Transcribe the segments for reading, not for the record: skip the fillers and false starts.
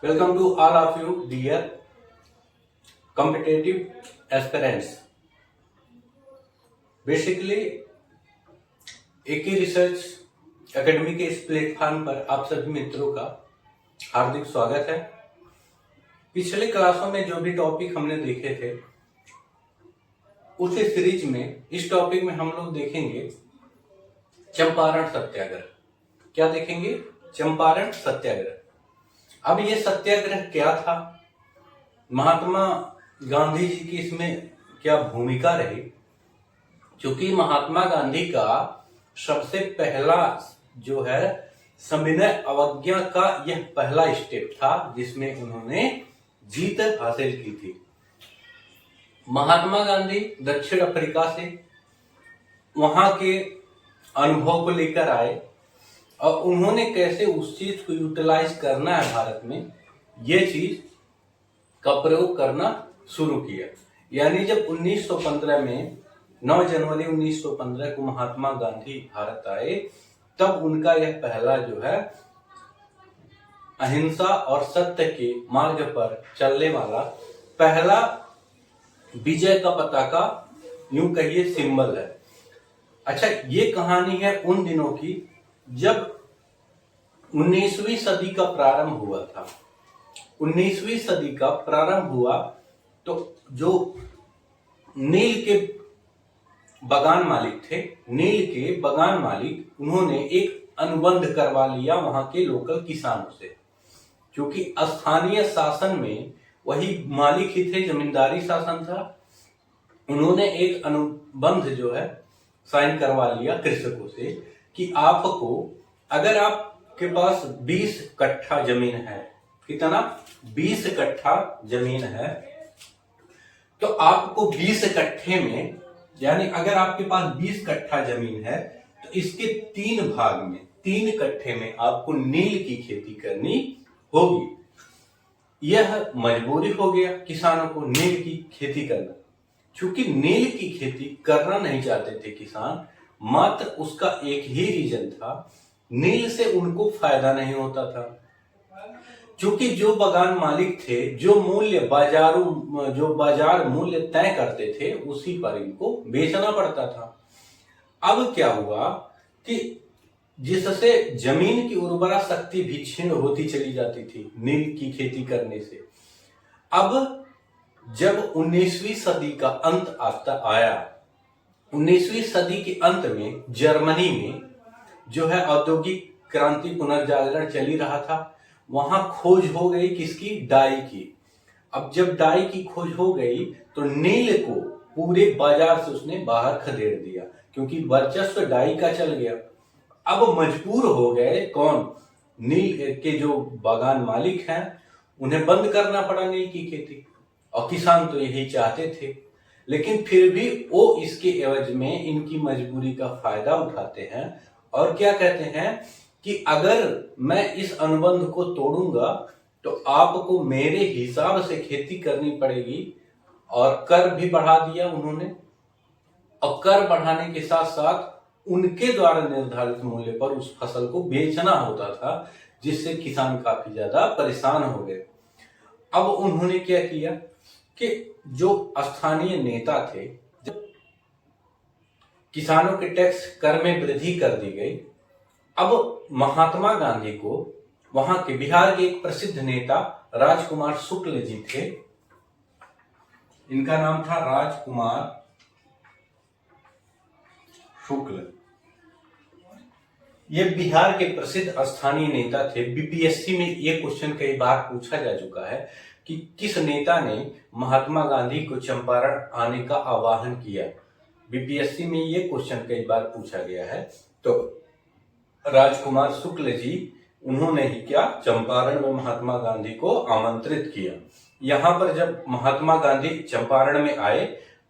Welcome to all of you, dear competitive aspirants. Basically एक ही research academy के इस platform पर आप सभी मित्रों का हार्दिक स्वागत है। पिछले क्लासों में जो भी टॉपिक हमने देखे थे उसी सीरीज में इस टॉपिक में हम लोग देखेंगे चंपारण सत्याग्रह। क्या देखेंगे? चंपारण सत्याग्रह। अब ये सत्याग्रह क्या था, महात्मा गांधी जी की इसमें क्या भूमिका रही? क्योंकि महात्मा गांधी का सबसे पहला जो है सविनय अवज्ञा का यह पहला स्टेप था जिसमें उन्होंने जीत हासिल की थी। महात्मा गांधी दक्षिण अफ्रीका से वहां के अनुभव को लेकर आए और उन्होंने कैसे उस चीज को यूटिलाइज करना है भारत में, ये चीज का प्रयोग करना शुरू किया। यानी जब 1915 में 9 जनवरी 1915 को महात्मा गांधी भारत आए, तब उनका यह पहला जो है अहिंसा और सत्य के मार्ग पर चलने वाला पहला विजय का पताका, यूं कहिए सिंबल है। अच्छा, ये कहानी है उन दिनों की जब 19वीं सदी का प्रारंभ हुआ था। 19वीं सदी का प्रारंभ हुआ तो जो नील के बगान मालिक थे, नील के बगान मालिक, उन्होंने एक अनुबंध करवा लिया वहां के लोकल किसानों से। क्योंकि स्थानीय शासन में वही मालिक ही थे, जमींदारी शासन था। उन्होंने एक अनुबंध जो है साइन करवा लिया कृषकों से कि आपको, अगर आपके पास 20 कट्ठा जमीन है, कितना? 20 कट्ठा जमीन है, तो आपको 20 कट्ठे में, यानी अगर आपके पास 20 कट्ठा जमीन है तो इसके 3 भाग में, 3 कट्ठे में आपको नील की खेती करनी होगी। यह मजबूरी हो गया किसानों को नील की खेती करना। चूंकि नील की खेती करना नहीं चाहते थे किसान, मात्र उसका एक ही रीजन था, नील से उनको फायदा नहीं होता था। क्योंकि जो बगान मालिक थे, जो मूल्य जो बाजार मूल्य तय करते थे, उसी पर इनको बेचना पड़ता था। अब क्या हुआ कि जिससे जमीन की उर्वरा शक्ति भी क्षीण होती चली जाती थी नील की खेती करने से। अब जब 19वीं सदी का अंत आया, 19वीं सदी के अंत में जर्मनी में जो है औद्योगिक क्रांति पुनर्जागरण चली रहा था, वहां खोज हो गई किसकी? डाई की। अब जब डाई की खोज हो गई तो नील को पूरे बाजार से उसने बाहर खदेड़ दिया, क्योंकि वर्चस्व डाई का चल गया। अब मजबूर हो गए कौन? नील के जो बागान मालिक हैं, उन्हें बंद करना पड़ा नील की खेती। और किसान तो यही चाहते थे, लेकिन फिर भी वो इसके एवज में इनकी मजबूरी का फायदा उठाते हैं और क्या कहते हैं कि अगर मैं इस अनुबंध को तोड़ूंगा तो आपको मेरे हिसाब से खेती करनी पड़ेगी। और कर भी बढ़ा दिया उन्होंने, और कर बढ़ाने के साथ साथ उनके द्वारा निर्धारित मूल्य पर उस फसल को बेचना होता था, जिससे किसान काफी ज्यादा परेशान हो गए। अब उन्होंने क्या किया कि जो स्थानीय नेता थे, जब किसानों के टैक्स कर में वृद्धि कर दी गई, अब महात्मा गांधी को वहां के बिहार के एक प्रसिद्ध नेता राजकुमार शुक्ल जी थे, इनका नाम था राजकुमार शुक्ल। ये बिहार के प्रसिद्ध स्थानीय नेता थे। बीपीएससी में ये क्वेश्चन कई बार पूछा जा चुका है कि किस नेता ने महात्मा गांधी को चंपारण आने का आह्वान किया। बीपीएससी में ये क्वेश्चन कई बार पूछा गया है। तो राजकुमार शुक्ल जी, उन्होंने ही क्या, चंपारण में महात्मा गांधी को आमंत्रित किया। यहां पर जब महात्मा गांधी चंपारण में आए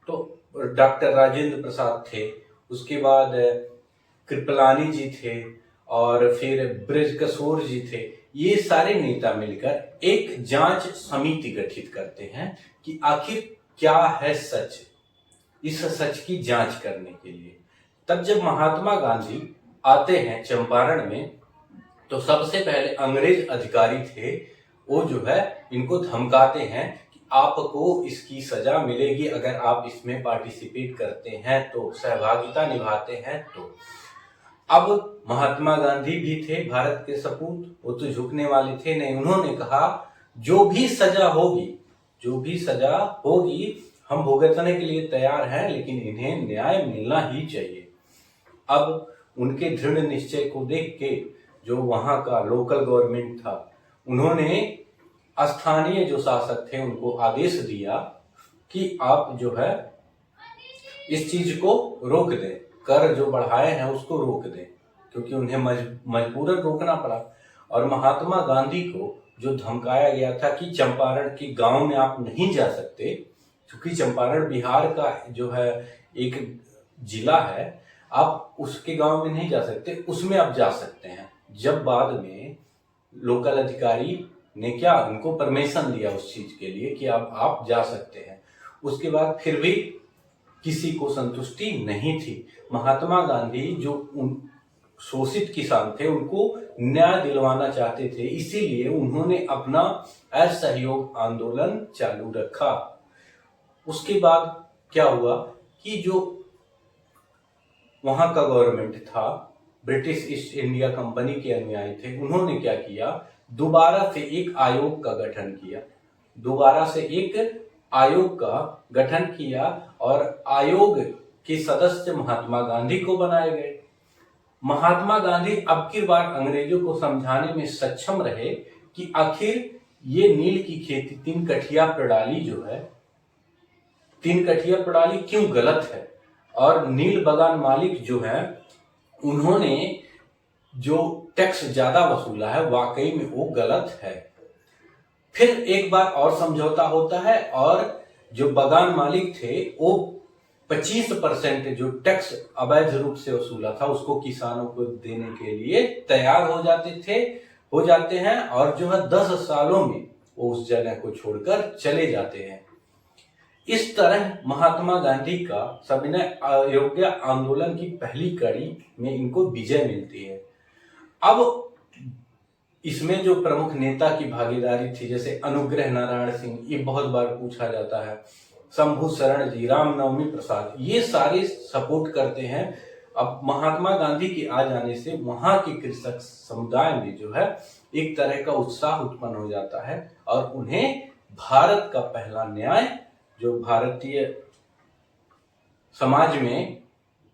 तो डॉक्टर राजेंद्र प्रसाद थे, उसके बाद कृपलानी जी थे, और फिर ब्रजकिशोर जी थे। ये सारे नेता मिलकर एक जांच समिति गठित करते हैं कि आखिर क्या है सच, इस सच की जांच करने के लिए। तब जब महात्मा गांधी आते हैं चंपारण में, तो सबसे पहले अंग्रेज अधिकारी थे वो जो है इनको धमकाते हैं कि आपको इसकी सजा मिलेगी अगर आप इसमें पार्टिसिपेट करते हैं, तो सहभागिता निभाते हैं तो। अब महात्मा गांधी भी थे भारत के सपूत, वो तो झुकने वाले थे नहीं। उन्होंने कहा जो भी सजा होगी, जो भी सजा होगी हम भुगतने के लिए तैयार हैं, लेकिन इन्हें न्याय मिलना ही चाहिए। अब उनके दृढ़ निश्चय को देख के जो वहां का लोकल गवर्नमेंट था, उन्होंने स्थानीय जो शासक थे उनको आदेश दिया कि आप जो है इस चीज को रोक दें, कर जो बढ़ाए हैं उसको रोक दें, क्योंकि उन्हें मजबूरन रोकना पड़ा। और महात्मा गांधी को जो धमकाया गया था कि चंपारण के गांव में आप नहीं जा सकते, क्योंकि चंपारण बिहार का जो है एक जिला है, आप उसके गांव में नहीं जा सकते, उसमें आप जा सकते हैं। जब बाद में लोकल अधिकारी ने क्या उनको परमिशन दिया उस चीज के लिए कि आप जा सकते हैं, उसके बाद फिर भी किसी को संतुष्टि नहीं थी। महात्मा गांधी जो उन शोषित किसान थे उनको न्याय दिलवाना चाहते थे, इसीलिए उन्होंने अपना असहयोग आंदोलन चालू रखा। उसके बाद क्या हुआ कि जो वहां का गवर्नमेंट था, ब्रिटिश ईस्ट इंडिया कंपनी के अनुयायी थे, उन्होंने क्या किया, दोबारा से एक आयोग का गठन किया, दोबारा से एक आयोग का गठन किया और आयोग के सदस्य महात्मा गांधी को बनाए गए। महात्मा गांधी अब की बार अंग्रेजों को समझाने में सक्षम रहे कि आखिर ये नील की खेती, तीन कठिया प्रणाली जो है, तीन कठिया प्रणाली क्यों गलत है, और नील बगान मालिक जो है उन्होंने जो टैक्स ज्यादा वसूला है वाकई में वो गलत है। फिर एक बार और समझौता होता है और जो बगान मालिक थे वो 25% जो टैक्स अवैध रूप से वसूला था उसको किसानों को देने के लिए तैयार हो जाते हैं, और जो है 10 सालों में वो उस जगह को छोड़कर चले जाते हैं। इस तरह महात्मा गांधी का सविनय अयोध्या आंदोलन की पहली कड़ी में इनको विजय मिलती है। अब इसमें जो प्रमुख नेता की भागीदारी थी, जैसे अनुग्रह नारायण सिंह, ये बहुत बार पूछा जाता है, शंभू शरण जी, रामनवमी प्रसाद, ये सारे सपोर्ट करते हैं। अब महात्मा गांधी के आ जाने से वहां के कृषक समुदाय में जो है एक तरह का उत्साह उत्पन्न हो जाता है और उन्हें भारत का पहला न्याय, जो भारतीय समाज में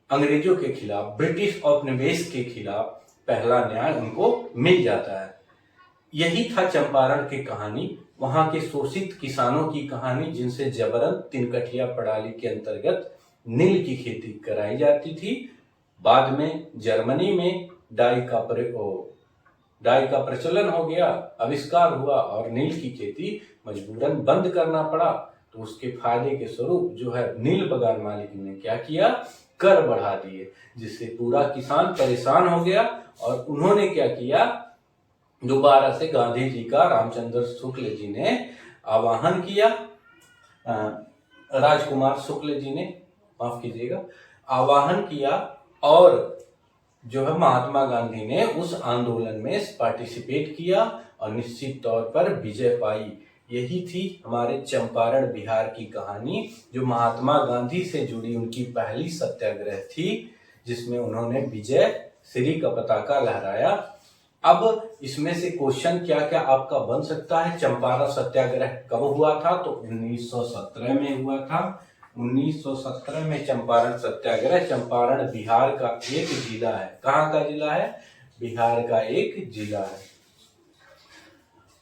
अंग्रेजों के खिलाफ, ब्रिटिश औपनिवेश के खिलाफ पहला न्याय उनको मिल जाता है। यही था चंपारण की कहानी, वहां के शोषित किसानों की कहानी, जिनसे जबरन तिनकठिया प्रणाली के अंतर्गत नील की खेती कराई जाती थी। बाद में जर्मनी में डाई का प्रचलन हो गया, आविष्कार हुआ और नील की खेती मजबूरन बंद करना पड़ा। तो उसके फायदे के स्वरूप जो है नील बगान मालिक ने क्या किया, कर बढ़ा दिए, जिससे पूरा किसान परेशान हो गया। और उन्होंने क्या किया, दोबारा से गांधी जी का रामचंद्र शुक्ल जी ने आह्वान किया, राजकुमार शुक्ल जी ने, माफ कीजिएगा, आह्वान किया, और जो है महात्मा गांधी ने उस आंदोलन में पार्टिसिपेट किया और निश्चित तौर पर विजय पाई। यही थी हमारे चंपारण बिहार की कहानी, जो महात्मा गांधी से जुड़ी उनकी पहली सत्याग्रह थी, जिसमें उन्होंने विजय श्री का पताका लहराया। अब इसमें से क्वेश्चन क्या क्या आपका बन सकता है, चंपारण सत्याग्रह कब हुआ था, तो 1917 में हुआ था। 1917 में चंपारण सत्याग्रह, चंपारण बिहार का एक जिला है। कहाँ का जिला है, बिहार का एक जिला है।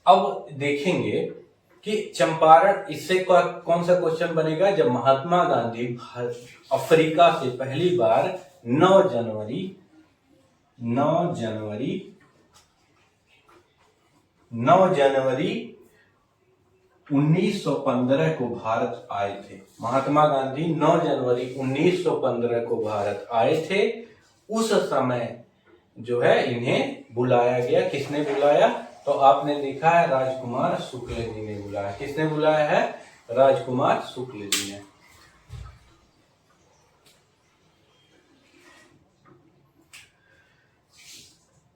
अब देखेंगे कि चंपारण, इससे कौन सा क्वेश्चन बनेगा, जब महात्मा गांधी अफ्रीका से पहली बार 9 जनवरी 1915 को भारत आए थे। महात्मा गांधी 9 जनवरी 1915 को भारत आए थे। उस समय जो है इन्हें बुलाया गया, किसने बुलाया, तो आपने देखा है राजकुमार शुक्ल जी ने बुलाया। किसने बुलाया है, राजकुमार शुक्ल जी ने।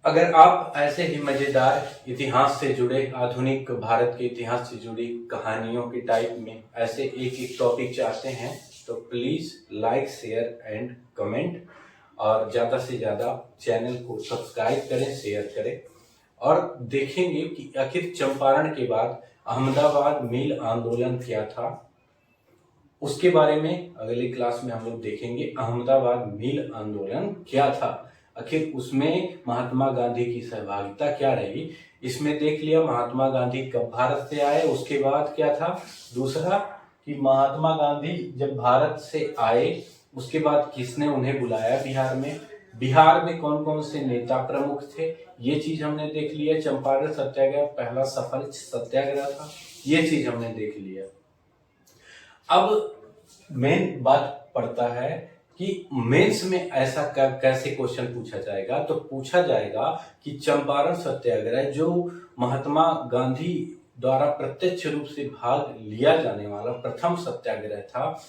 अगर आप ऐसे ही मजेदार इतिहास से जुड़े, आधुनिक भारत के इतिहास से जुड़ी कहानियों के टाइप में ऐसे एक एक टॉपिक चाहते हैं तो please like, share and comment, और ज्यादा से ज्यादा चैनल को सब्सक्राइब करें, शेयर करें, और देखेंगे कि आखिर चंपारण के बाद अहमदाबाद मिल आंदोलन क्या था। उसके बारे में अगली क्लास में हम लोग देखेंगे अहमदाबाद मिल आंदोलन क्या था, आखिर उसमें महात्मा गांधी की सहभागिता क्या रही। इसमें देख लिया महात्मा गांधी कब भारत से आए, उसके बाद क्या था। दूसरा कि महात्मा गांधी जब भारत से आए उसके बाद किसने उन्हें बुलाया बिहार में, बिहार में कौन कौन से नेता प्रमुख थे, ये चीज हमने देख लिया। चंपारण सत्याग्रह पहला सफल सत्याग्रह था, ये चीज हमने देख लिया। अब मेन बात पड़ता है कि मेंस में ऐसा कैसे क्वेश्चन पूछा जाएगा। तो पूछा जाएगा कि चंपारण सत्याग्रह जो महात्मा गांधी द्वारा प्रत्यक्ष रूप से भाग लिया जाने वाला प्रथम सत्याग्रह था,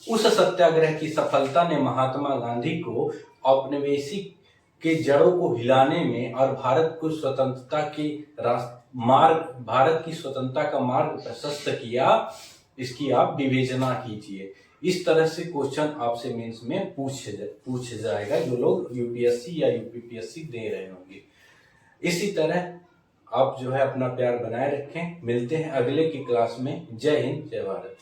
उस सत्याग्रह की सफलता ने महात्मा गांधी को औपनिवेशिक के जड़ों को हिलाने में और भारत को स्वतंत्रता के भारत की स्वतंत्रता का मार्ग प्रशस्त किया। इसकी आप विवेचना कीजिए। इस तरह से क्वेश्चन आपसे मेंस में पूछ जाएगा जो लोग यूपीएससी या यूपीपीएससी दे रहे होंगे। इसी तरह आप जो है अपना प्यार बनाए रखें। मिलते हैं अगले की क्लास में। जय हिंद, जय भारत।